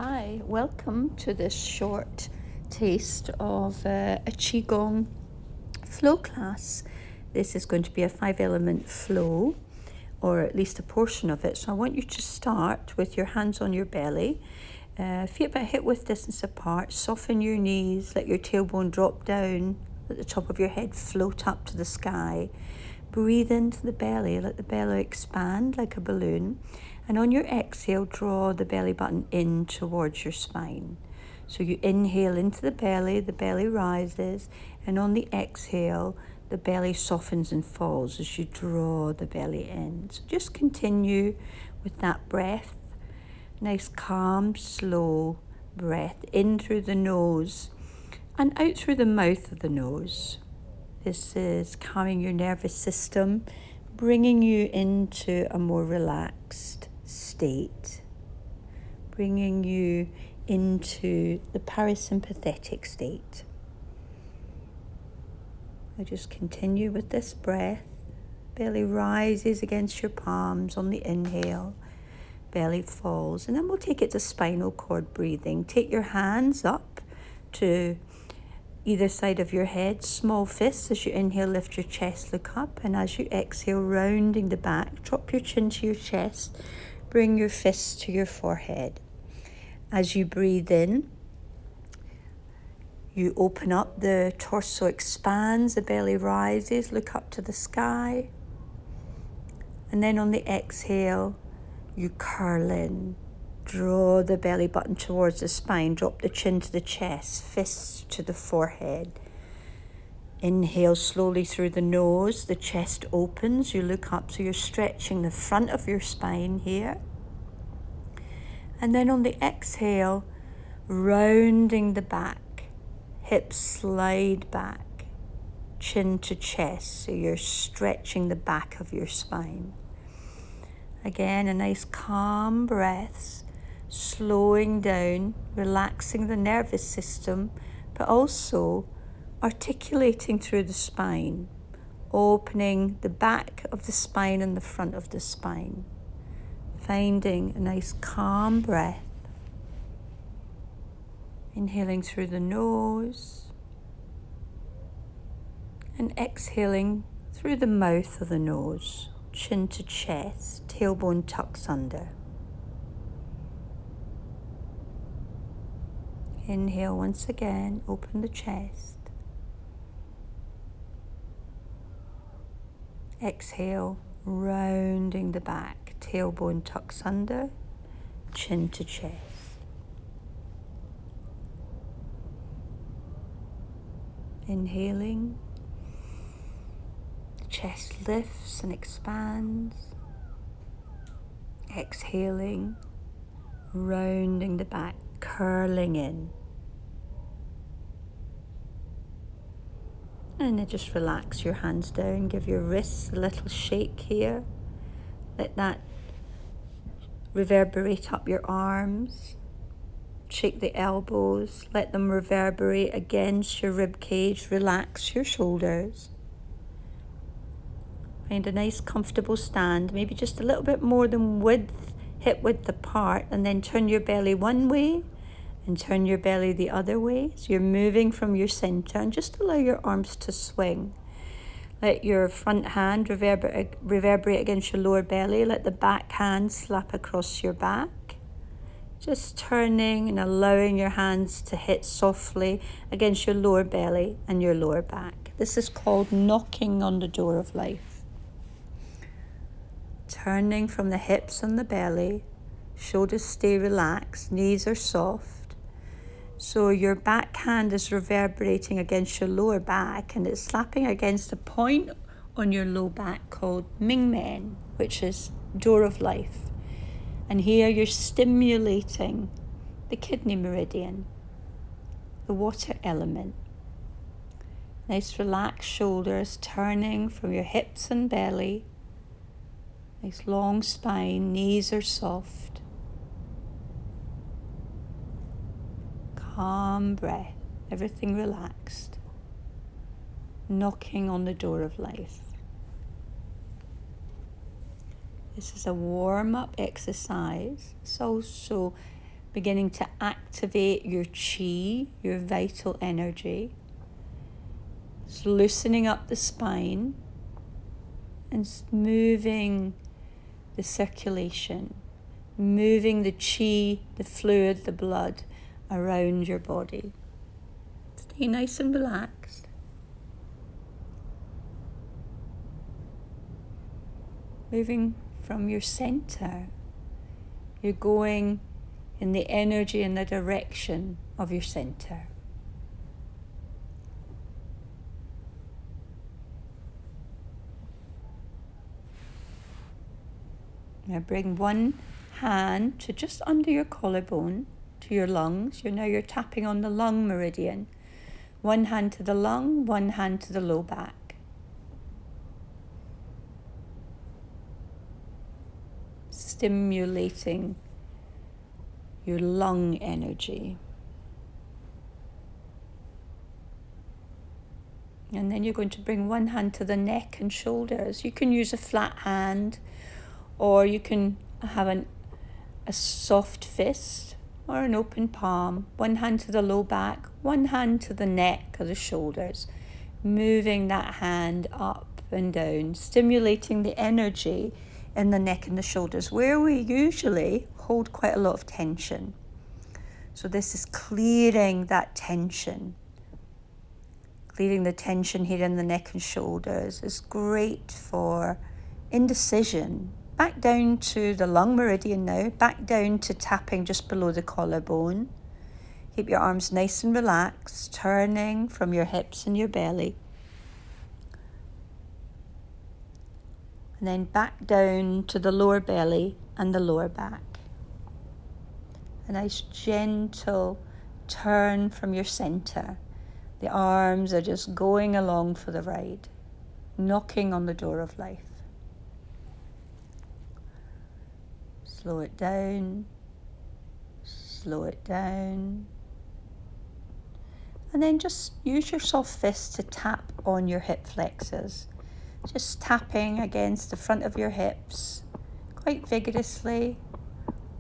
Hi, welcome to this short taste of a Qigong flow class. This is going to be a 5-element flow, or at least a portion of it. So I want you to start with your hands on your belly, feet about hip-width distance apart, soften your knees, let your tailbone drop down, let the top of your head float up to the sky. Breathe into the belly, let the belly expand like a balloon. And on your exhale, draw the belly button in towards your spine. So you inhale into the belly rises, and on the exhale, the belly softens and falls as you draw the belly in. So just continue with that breath. Nice, calm, slow breath in through the nose and out through the mouth of the nose. This is calming your nervous system, bringing you into a more relaxed state, bringing you into the parasympathetic state. I just continue with this breath. Belly rises against your palms on the inhale, belly falls, and then we'll take it to spinal cord breathing. Take your hands up to either side of your head, small fists. As you inhale, lift your chest, look up, and as you exhale, rounding the back, drop your chin to your chest, bring your fists to your forehead. As you breathe in, you open up, the torso expands, the belly rises, look up to the sky, and then on the exhale, you curl in. Draw the belly button towards the spine, drop the chin to the chest, fists to the forehead. Inhale slowly through the nose, the chest opens, you look up, so you're stretching the front of your spine here. And then on the exhale, rounding the back, hips slide back, chin to chest, so you're stretching the back of your spine. Again, a nice calm breath. Slowing down, relaxing the nervous system, but also articulating through the spine, opening the back of the spine and the front of the spine. Finding a nice calm breath. Inhaling through the nose and exhaling through the mouth of the nose, chin to chest, tailbone tucks under. Inhale once again, open the chest. Exhale, rounding the back, tailbone tucks under, chin to chest. Inhaling, the chest lifts and expands. Exhaling, rounding the back, curling in. And then just relax your hands down, give your wrists a little shake here. Let that reverberate up your arms. Shake the elbows, let them reverberate against your rib cage. Relax your shoulders. Find a nice comfortable stand, maybe just a little bit more than hip width apart, and then turn your belly one way and turn your belly the other way. So you're moving from your center, and just allow your arms to swing. Let your front hand reverberate against your lower belly. Let the back hand slap across your back. Just turning and allowing your hands to hit softly against your lower belly and your lower back. This is called knocking on the door of life. Turning from the hips and the belly, shoulders stay relaxed, knees are soft. So your back hand is reverberating against your lower back, and it's slapping against a point on your low back called Ming Men, which is door of life. And here you're stimulating the kidney meridian, the water element. Nice relaxed shoulders, turning from your hips and belly. Nice long spine, knees are soft. Calm breath, everything relaxed. Knocking on the door of life. This is a warm-up exercise. It's also beginning to activate your chi, your vital energy. It's loosening up the spine and moving the circulation, moving the chi, the fluid, the blood around your body. Stay nice and relaxed. Moving from your center, you're going in the energy and the direction of your center. Now bring one hand to just under your collarbone, to your lungs. You're tapping on the lung meridian. One hand to the lung, one hand to the low back. Stimulating your lung energy. And then you're going to bring one hand to the neck and shoulders. You can use a flat hand, or you can have a soft fist or an open palm. One hand to the low back, one hand to the neck or the shoulders. Moving that hand up and down, stimulating the energy in the neck and the shoulders, where we usually hold quite a lot of tension. So this is clearing that tension. Clearing the tension here in the neck and shoulders is great for indecision. Back down to the lung meridian now, back down to tapping just below the collarbone. Keep your arms nice and relaxed, turning from your hips and your belly. And then back down to the lower belly and the lower back. A nice gentle turn from your center. The arms are just going along for the ride, knocking on the door of life. Slow it down, slow it down. And then just use your soft fist to tap on your hip flexors. Just tapping against the front of your hips, quite vigorously,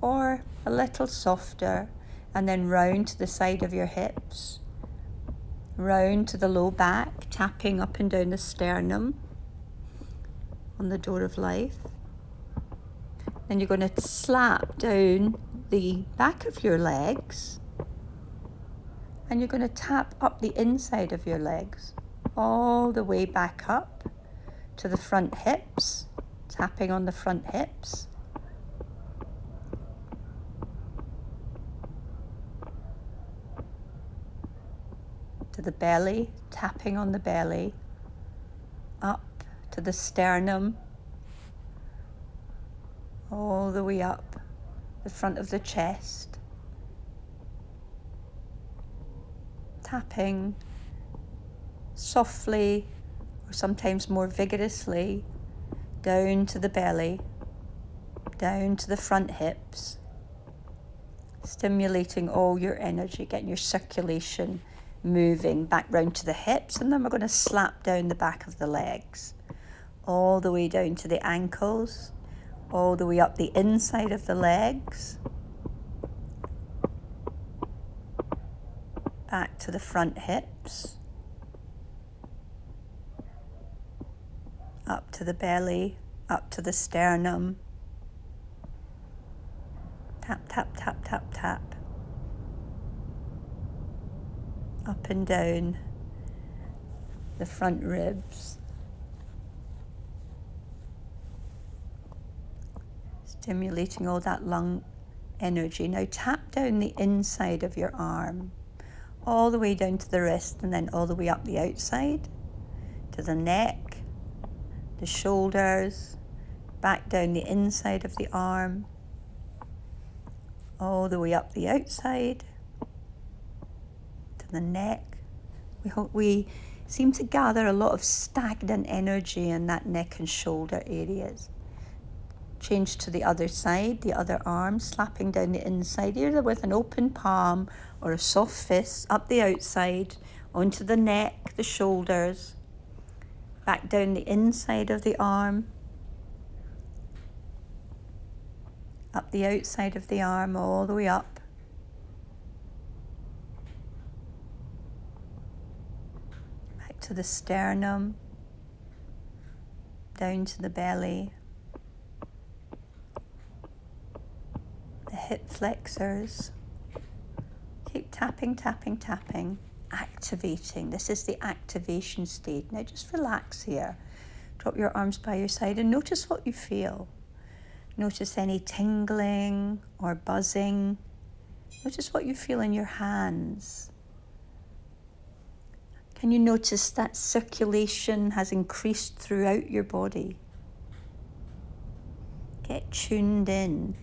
or a little softer, and then round to the side of your hips, round to the low back, tapping up and down the sternum on the door of life. Then you're going to slap down the back of your legs, and you're going to tap up the inside of your legs, all the way back up to the front hips, tapping on the front hips. To the belly, tapping on the belly, up to the sternum, all the way up the front of the chest, tapping softly or sometimes more vigorously down to the belly, down to the front hips, stimulating all your energy, getting your circulation moving back round to the hips. And then we're going to slap down the back of the legs, all the way down to the ankles, all the way up the inside of the legs, back to the front hips, up to the belly, up to the sternum. Tap, tap, tap, tap, tap. Up and down the front ribs. Stimulating all that lung energy. Now tap down the inside of your arm, all the way down to the wrist, and then all the way up the outside, to the neck, the shoulders, back down the inside of the arm, all the way up the outside, to the neck. We seem to gather a lot of stagnant energy in that neck and shoulder areas. Change to the other side, the other arm, slapping down the inside, either with an open palm or a soft fist, up the outside, onto the neck, the shoulders, back down the inside of the arm, up the outside of the arm, all the way up to the sternum, down to the belly, the hip flexors. Keep tapping, tapping, tapping, activating. This is the activation stage. Now just relax here. Drop your arms by your side and notice what you feel. Notice any tingling or buzzing. Notice what you feel in your hands. Can you notice that circulation has increased throughout your body? Get tuned in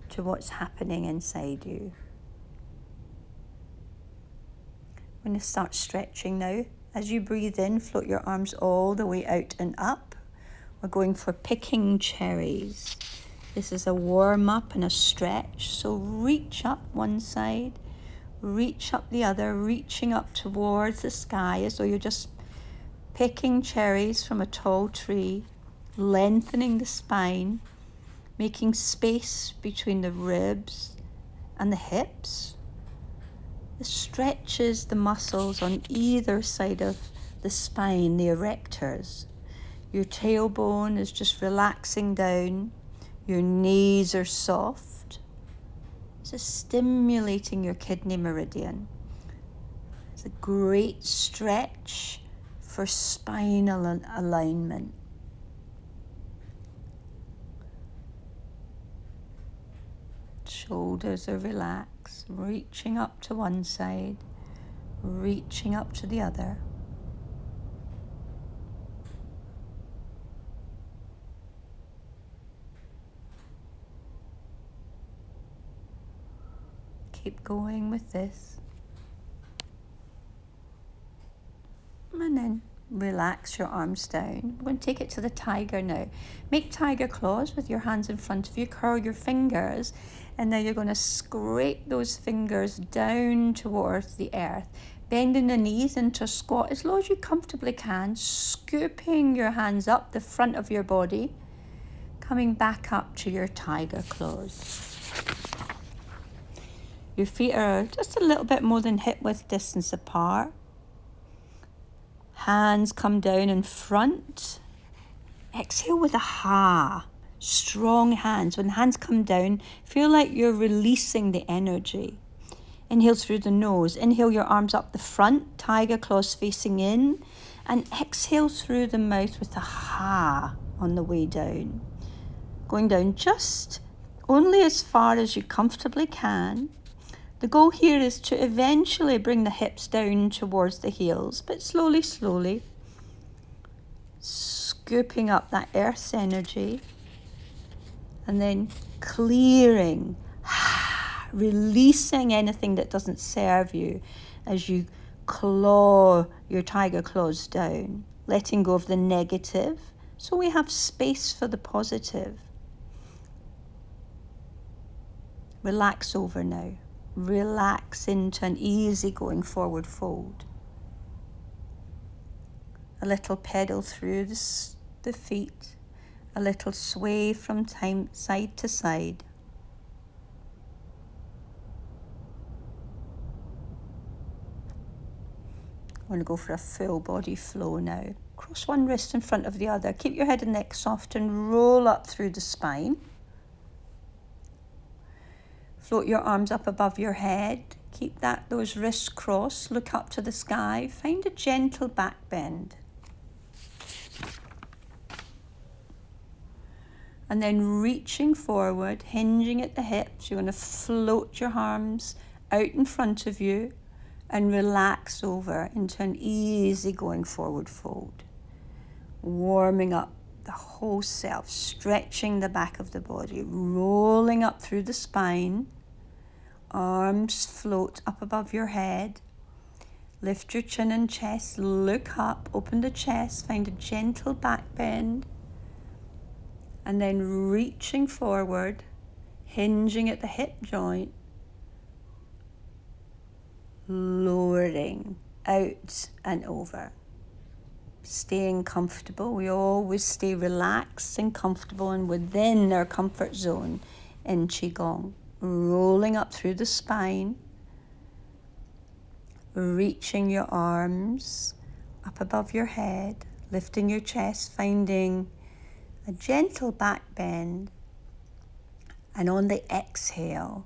to what's happening inside you. I'm going to start stretching now. As you breathe in, float your arms all the way out and up. We're going for picking cherries. This is a warm up and a stretch. So reach up one side, reach up the other, reaching up towards the sky as though you're just picking cherries from a tall tree, lengthening the spine, making space between the ribs and the hips. This stretches the muscles on either side of the spine, the erectors. Your tailbone is just relaxing down. Your knees are soft. This is stimulating your kidney meridian. It's a great stretch for spinal alignment. Shoulders are relaxed, reaching up to one side, reaching up to the other. Keep going with this. And then relax your arms down. We're going to take it to the tiger now. Make tiger claws with your hands in front of you. Curl your fingers. And now you're going to scrape those fingers down towards the earth. Bending the knees into a squat as low as you comfortably can. Scooping your hands up the front of your body. Coming back up to your tiger claws. Your feet are just a little bit more than hip width distance apart. Hands come down in front. Exhale with a ha. Strong hands. When the hands come down, feel like you're releasing the energy. Inhale through the nose. Inhale your arms up the front, tiger claws facing in. And exhale through the mouth with a ha on the way down. Going down just only as far as you comfortably can. The goal here is to eventually bring the hips down towards the heels, but slowly, slowly, scooping up that earth's energy and then clearing, releasing anything that doesn't serve you as you claw your tiger claws down, letting go of the negative so we have space for the positive. Relax over now. Relax into an easy going forward fold. A little pedal through the feet, a little sway from side to side. I'm going to go for a full body flow now. Cross one wrist in front of the other. Keep your head and neck soft and roll up through the spine. Float your arms up above your head. Keep those wrists crossed. Look up to the sky. Find a gentle back bend. And then reaching forward, hinging at the hips. You're going to float your arms out in front of you and relax over into an easy going forward fold. Warming up the whole self, stretching the back of the body, rolling up through the spine. Arms float up above your head. Lift your chin and chest, look up, open the chest, find a gentle back bend. And then reaching forward, hinging at the hip joint, lowering out and over. Staying comfortable. We always stay relaxed and comfortable and within our comfort zone in Qigong. Rolling up through the spine, reaching your arms, up above your head, lifting your chest, finding a gentle back bend. And on the exhale,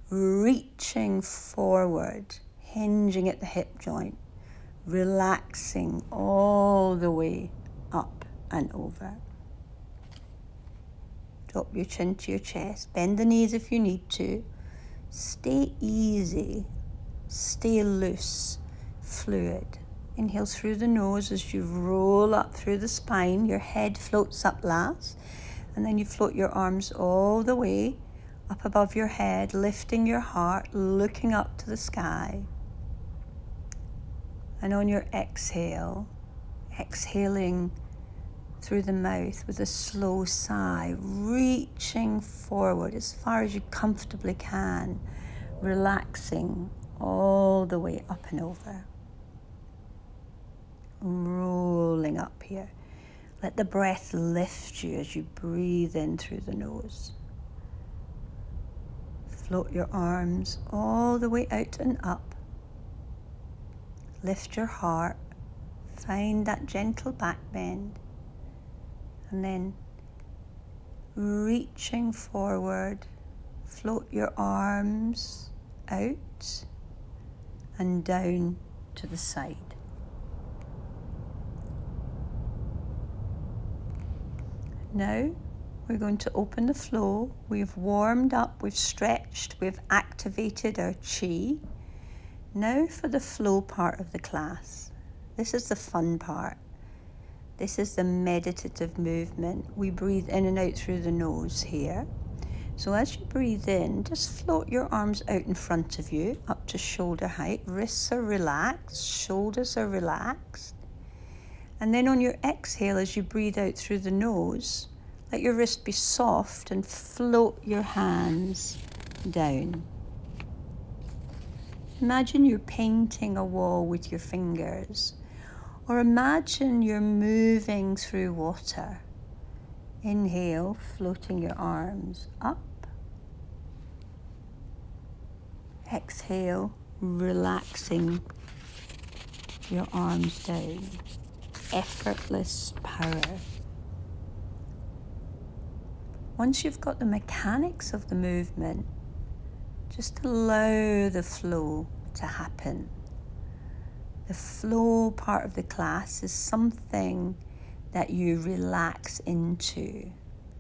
reaching forward, hinging at the hip joint, relaxing all the way up and over. Drop your chin to your chest, bend the knees if you need to. Stay easy, stay loose, fluid. Inhale through the nose as you roll up through the spine. Your head floats up last, and then you float your arms all the way up above your head, lifting your heart, looking up to the sky. And on your exhale, exhaling through the mouth with a slow sigh, reaching forward as far as you comfortably can, relaxing all the way up and over. Rolling up here. Let the breath lift you as you breathe in through the nose. Float your arms all the way out and up. Lift your heart. Find that gentle back bend. And then reaching forward, float your arms out and down to the side. Now we're going to open the flow. We've warmed up, we've stretched, we've activated our chi. Now for the flow part of the class. This is the fun part. This is the meditative movement. We breathe in and out through the nose here. So as you breathe in, just float your arms out in front of you, up to shoulder height. Wrists are relaxed, shoulders are relaxed. And then on your exhale, as you breathe out through the nose, let your wrist be soft and float your hands down. Imagine you're painting a wall with your fingers, or imagine you're moving through water. Inhale, floating your arms up. Exhale, relaxing your arms down. Effortless power. Once you've got the mechanics of the movement, just allow the flow to happen. The flow part of the class is something that you relax into.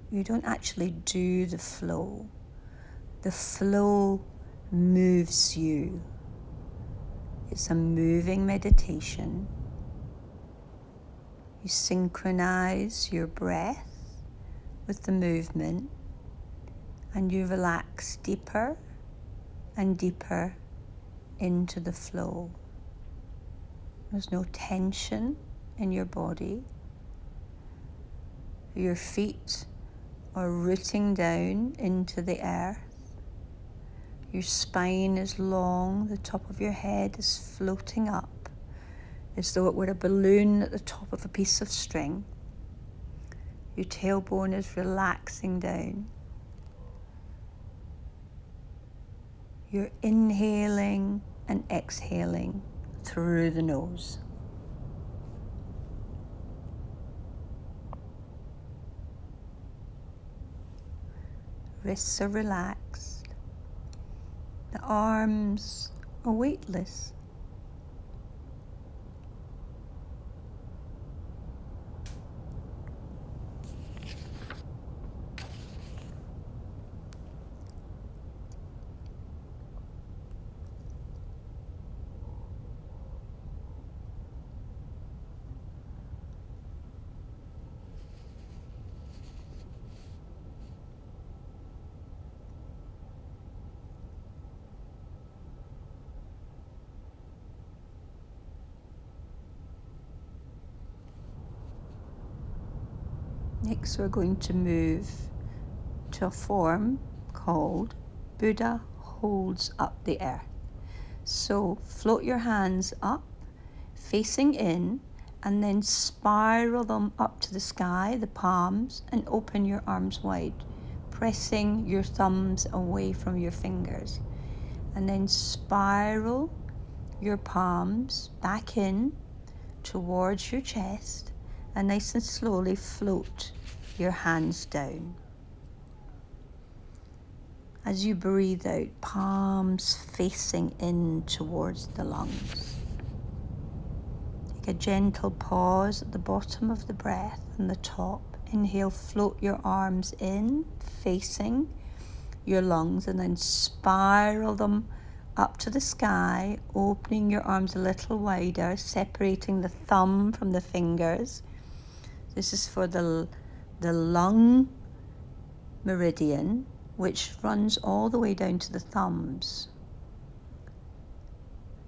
You don't actually do the flow. The flow moves you. It's a moving meditation. You synchronize your breath with the movement, and you relax deeper and deeper into the flow. There's no tension in your body. Your feet are rooting down into the earth. Your spine is long, the top of your head is floating up as though it were a balloon at the top of a piece of string. Your tailbone is relaxing down. You're inhaling and exhaling through the nose. Wrists are relaxed. The arms are weightless. Next, we're going to move to a form called Buddha holds up the earth. So float your hands up, facing in, and then spiral them up to the sky, the palms, and open your arms wide, pressing your thumbs away from your fingers. And then spiral your palms back in, towards your chest, and nice and slowly float your hands down. As you breathe out, palms facing in towards the lungs. Take a gentle pause at the bottom of the breath and the top. Inhale, float your arms in, facing your lungs, and then spiral them up to the sky, opening your arms a little wider, separating the thumb from the fingers. This is for the lung meridian, which runs all the way down to the thumbs.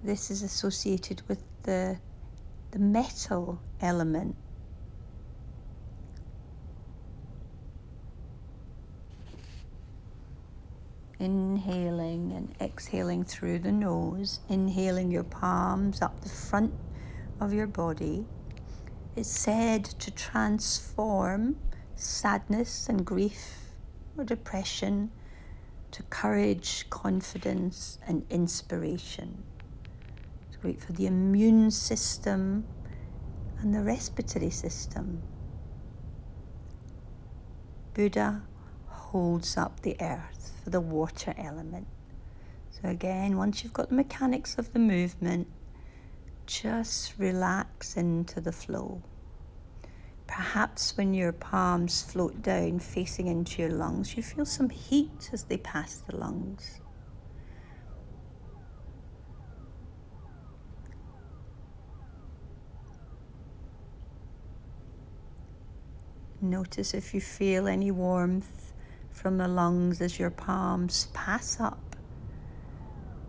This is associated with the metal element. Inhaling and exhaling through the nose, inhaling your palms up the front of your body. It's said to transform sadness and grief or depression to courage, confidence, and inspiration. It's great for the immune system and the respiratory system. Buddha holds up the earth for the water element. So again, once you've got the mechanics of the movement, just relax into the flow. Perhaps when your palms float down facing into your lungs, you feel some heat as they pass the lungs. Notice if you feel any warmth from the lungs as your palms pass up,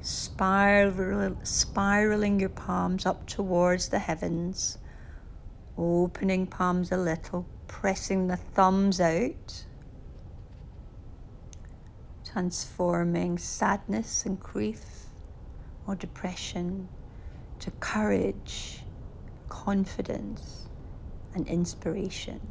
spiraling your palms up towards the heavens, opening palms a little, pressing the thumbs out, transforming sadness and grief or depression to courage, confidence, and inspiration.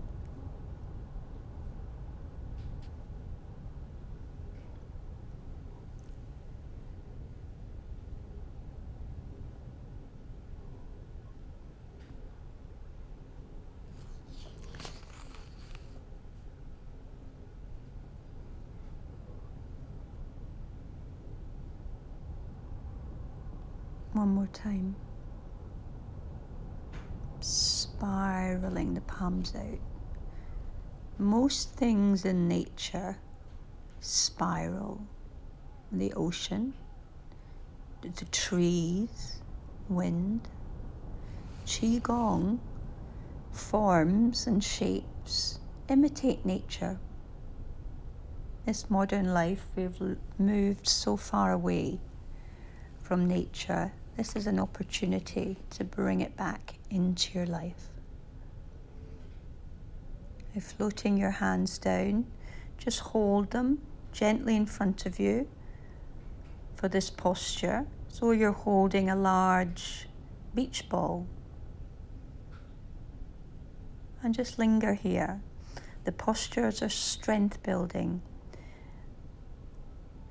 One more time. Spiraling the palms out. Most things in nature spiral. The ocean, the trees, wind. Qigong forms and shapes imitate nature. This modern life, we've moved so far away from nature. This is an opportunity to bring it back into your life. By floating your hands down, just hold them gently in front of you for this posture. So you're holding a large beach ball. And just linger here. The postures are strength building.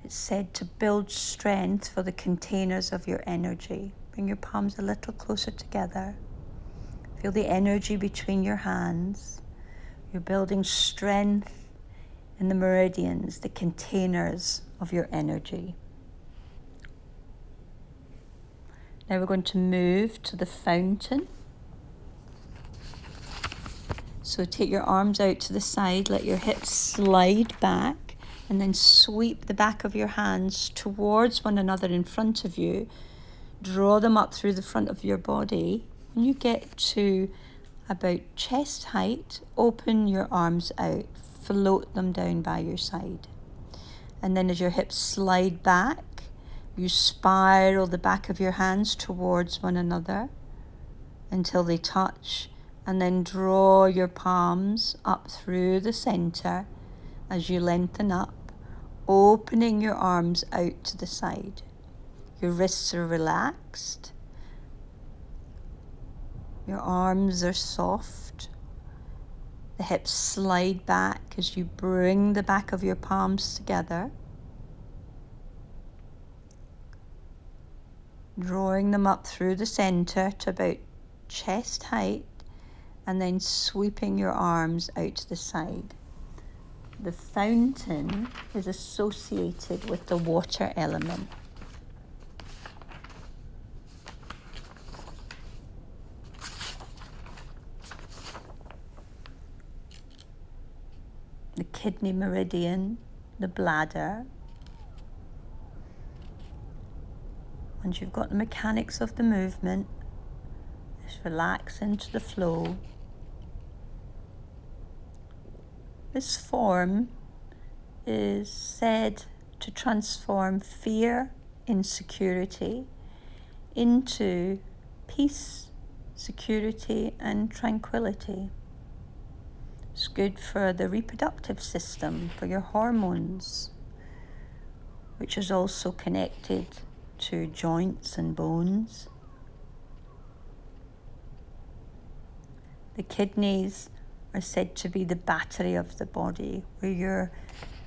It's said to build strength for the containers of your energy. Bring your palms a little closer together. Feel the energy between your hands. You're building strength in the meridians, the containers of your energy. Now we're going to move to the fountain. So take your arms out to the side, let your hips slide back, and then sweep the back of your hands towards one another in front of you. Draw them up through the front of your body. When you get to about chest height, open your arms out, float them down by your side. And then as your hips slide back, you spiral the back of your hands towards one another until they touch, and then draw your palms up through the center as you lengthen up, opening your arms out to the side. Your wrists are relaxed. Your arms are soft. The hips slide back as you bring the back of your palms together, drawing them up through the center to about chest height, and then sweeping your arms out to the side. The fountain is associated with the water element. The kidney meridian, the bladder. Once you've got the mechanics of the movement, just relax into the flow. This form is said to transform fear, insecurity into peace, security, and tranquility. It's good for the reproductive system, for your hormones, which is also connected to joints and bones. The kidneys are said to be the battery of the body, where your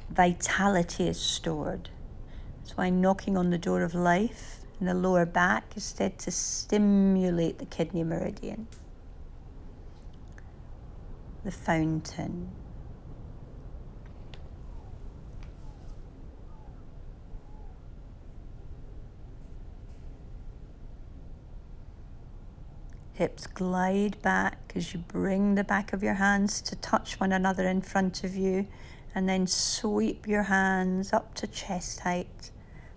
vitality is stored. That's why knocking on the door of life in the lower back is said to stimulate the kidney meridian. The fountain. Hips glide back as you bring the back of your hands to touch one another in front of you, and then sweep your hands up to chest height,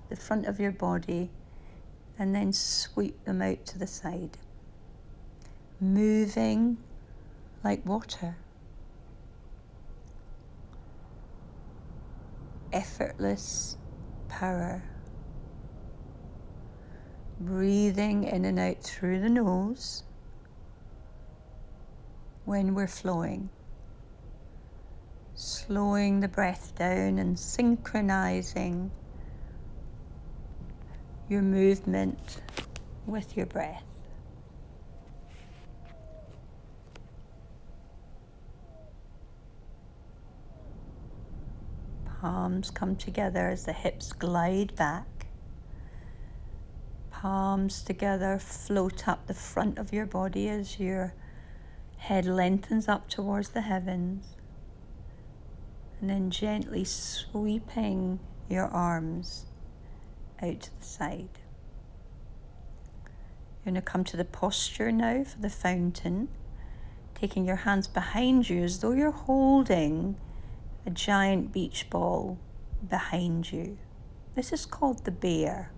the front of your body, and then sweep them out to the side. Moving like water. Effortless power. Breathing in and out through the nose when we're flowing. Slowing the breath down and synchronizing your movement with your breath. Palms come together as the hips glide back. Palms together, float up the front of your body as your head lengthens up towards the heavens. And then gently sweeping your arms out to the side. You're going to come to the posture now for the fountain, taking your hands behind you as though you're holding a giant beach ball behind you. This is called the bear.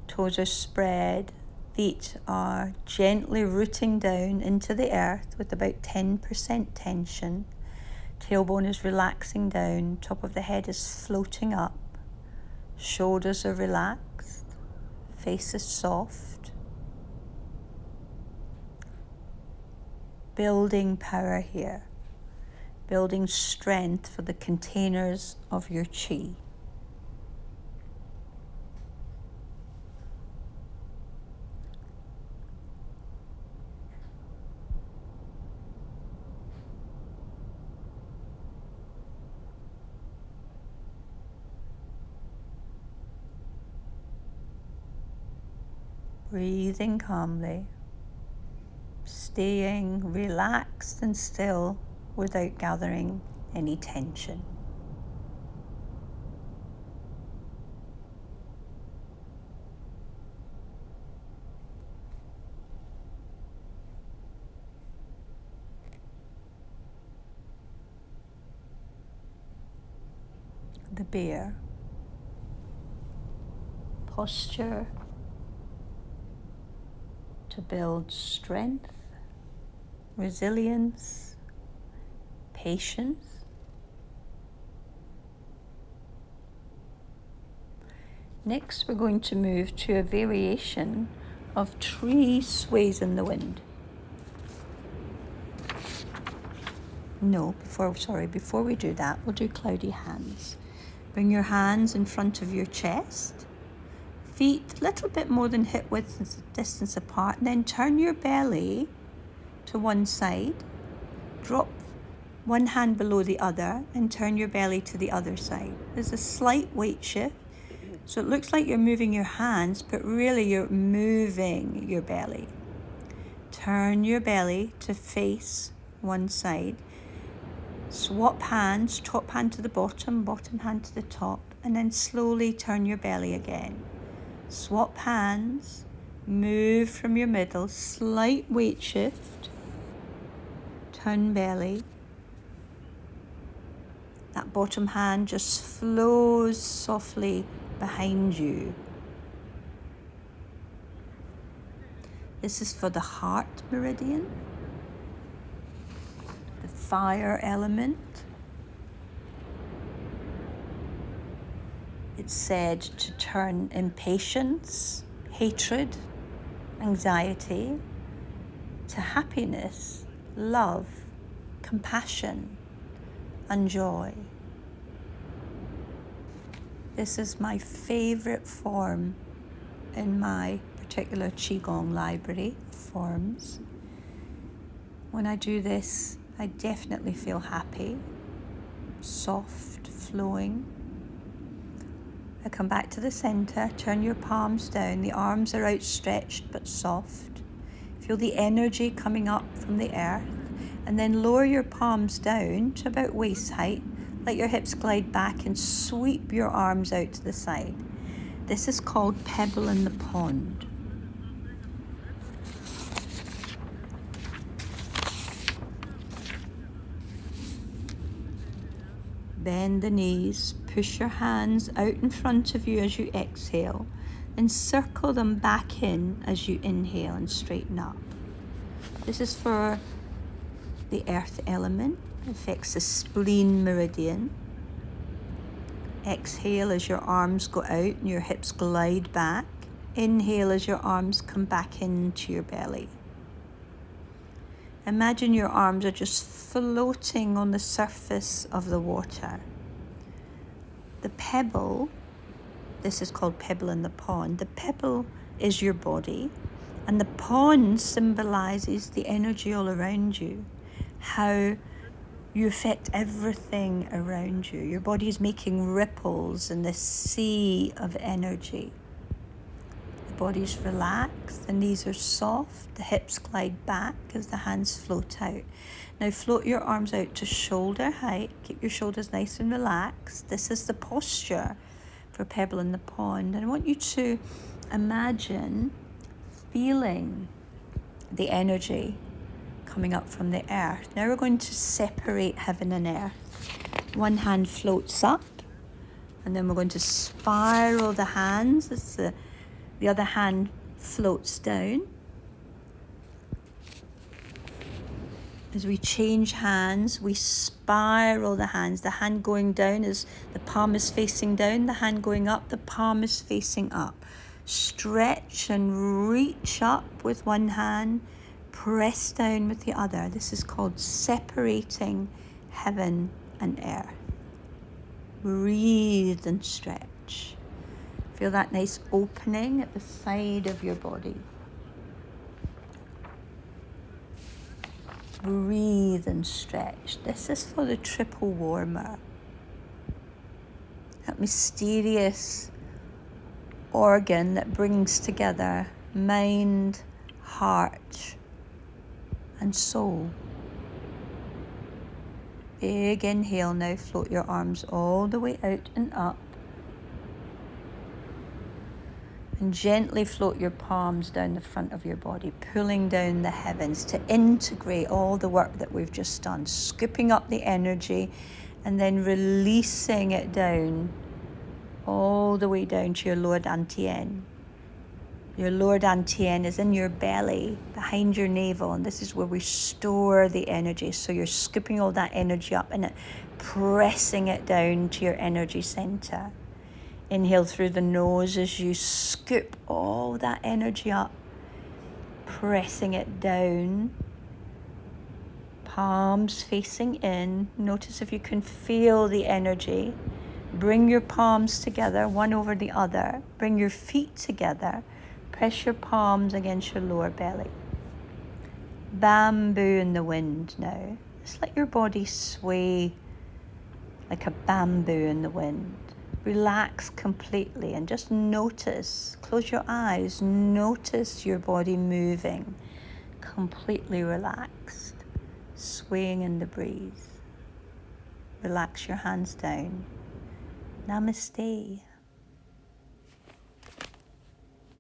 Toes are spread, feet are gently rooting down into the earth with about 10% tension. Tailbone is relaxing down, top of the head is floating up, shoulders are relaxed, face is soft. Building power here. Building strength for the containers of your chi. Breathing calmly, staying relaxed and still without gathering any tension. The bear. Posture to build strength, resilience, patience. Next, we're going to move to a variation of tree sways in the wind. Before we do that, we'll do cloudy hands. Bring your hands in front of your chest, feet a little bit more than hip width distance apart, and then turn your belly to one side, drop one hand below the other, and turn your belly to the other side. There's a slight weight shift, so it looks like you're moving your hands, but really you're moving your belly. Turn your belly to face one side. Swap hands, top hand to the bottom hand to the top, and then slowly turn your belly again. Swap hands, move from your middle, slight weight shift, turn belly. That bottom hand just flows softly behind you. This is for the heart meridian, the fire element. It's said to turn impatience, hatred, anxiety to happiness, love, compassion, and joy. This is my favorite form in my particular Qigong library of forms. When I do this, I definitely feel happy, soft, flowing. I come back to the center, turn your palms down, the arms are outstretched but soft. Feel the energy coming up from the earth, and then lower your palms down to about waist height. Let your hips glide back and sweep your arms out to the side. This is called pebble in the pond. Bend the knees, push your hands out in front of you as you exhale, and circle them back in as you inhale and straighten up. This is for the earth element. It affects the spleen meridian. Exhale as your arms go out and your hips glide back. Inhale as your arms come back into your belly. Imagine your arms are just floating on the surface of the water. The pebble, this is called pebble in the pond. The pebble is your body, and the pond symbolizes the energy all around you, how you affect everything around you. Your body is making ripples in this sea of energy. The body's relaxed, the knees are soft, the hips glide back as the hands float out. Now float your arms out to shoulder height, keep your shoulders nice and relaxed. This is the posture for pebble in the pond. And I want you to imagine feeling the energy coming up from the earth. Now we're going to separate heaven and earth. One hand floats up, and then we're going to spiral the hands as the other hand floats down. As we change hands, we spiral the hands. The hand going down is the palm is facing down. The hand going up, the palm is facing up. Stretch and reach up with one hand. Press down with the other. This is called separating heaven and earth. Breathe and stretch. Feel that nice opening at the side of your body. Breathe and stretch. This is for the triple warmer. That mysterious organ that brings together mind, heart, and soul. Big inhale now, float your arms all the way out and up. And gently float your palms down the front of your body, pulling down the heavens to integrate all the work that we've just done, scooping up the energy and then releasing it down, all the way down to your lower dantian. Your lower dantian is in your belly, behind your navel, and this is where we store the energy. So you're scooping all that energy up and pressing it down to your energy center. Inhale through the nose as you scoop all that energy up, pressing it down. Palms facing in. Notice if you can feel the energy. Bring your palms together, one over the other. Bring your feet together. Press your palms against your lower belly. Bamboo in the wind now. Just let your body sway like a bamboo in the wind. Relax completely and just notice, close your eyes, notice your body moving completely relaxed, swaying in the breeze. Relax your hands down. Namaste.